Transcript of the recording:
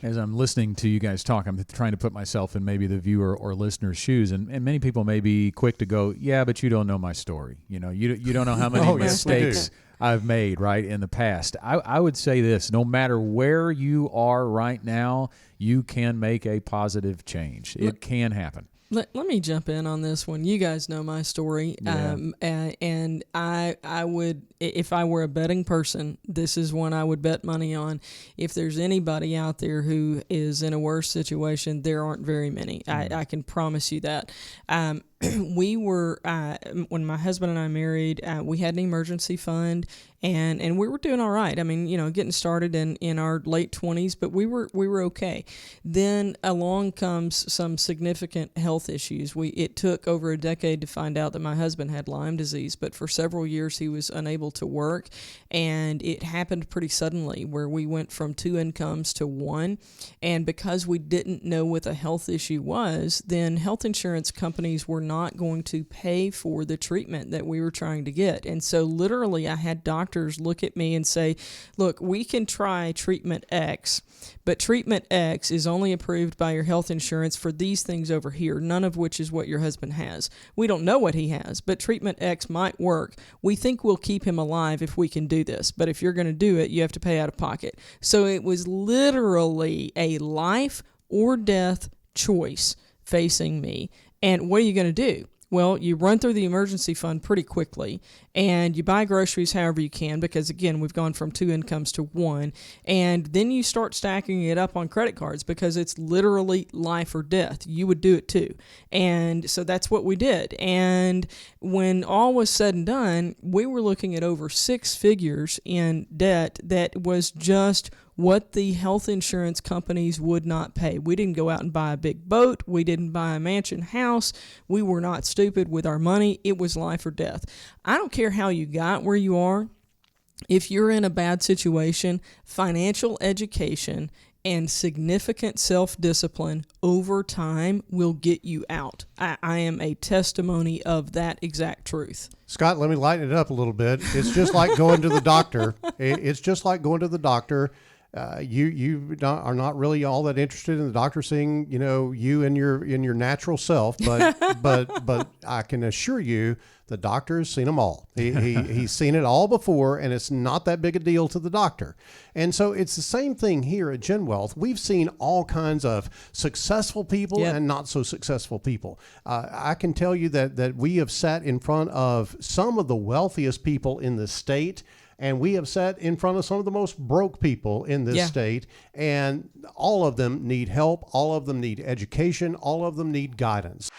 As I'm listening to you guys talk, I'm trying to put myself in maybe the viewer or listener's shoes, and many people may be quick to go, yeah, but you don't know my story. You know, you don't know how many mistakes I've made, right, in the past. I would say this: no matter where you are right now, you can make a positive change. It can happen. Let me jump in on this one. You guys know my story, and I would, if I were a betting person, this is one I would bet money on. If there's anybody out there who is in a worse situation, there aren't very many. I can promise you that. We were, when my husband and I married, we had an emergency fund, and we were doing all right. I mean, getting started in our late 20s, but we were okay. Then along comes some significant health issues. It took over a decade to find out that my husband had Lyme disease, but for several years he was unable to work, and it happened pretty suddenly where we went from 2 incomes to 1, and because we didn't know what the health issue was, then health insurance companies were not going to pay for the treatment that we were trying to get. And so literally I had doctors look at me and say, look, we can try treatment X, but treatment X is only approved by your health insurance for these things over here, none of which is what your husband has. We don't know what he has, but treatment X might work. We think we'll keep him alive if we can do this, but if you're going to do it, you have to pay out of pocket. So it was literally a life or death choice facing me. And what are you going to do? Well, you run through the emergency fund pretty quickly, and you buy groceries however you can, because again, we've gone from 2 incomes to 1, and then you start stacking it up on credit cards because it's literally life or death. You would do it too. And so that's what we did. And when all was said and done, we were looking at over 6 figures in debt that was just what the health insurance companies would not pay. We didn't go out and buy a big boat. We didn't buy a mansion house. We were not stupid with our money. It was life or death. I don't care how you got where you are. If you're in a bad situation, financial education and significant self-discipline over time will get you out. I am a testimony of that exact truth. Scott, let me lighten it up a little bit. It's just like going to the doctor. It's just like going to the doctor. You are not really all that interested in the doctor seeing, you in your natural self, but I can assure you the doctor has seen them all. He's seen it all before, and it's not that big a deal to the doctor. And so it's the same thing here at Gen Wealth. We've seen all kinds of successful people and not so successful people. I can tell you that we have sat in front of some of the wealthiest people in the state, and we have sat in front of some of the most broke people in this state, and all of them need help. All of them need education. All of them need guidance.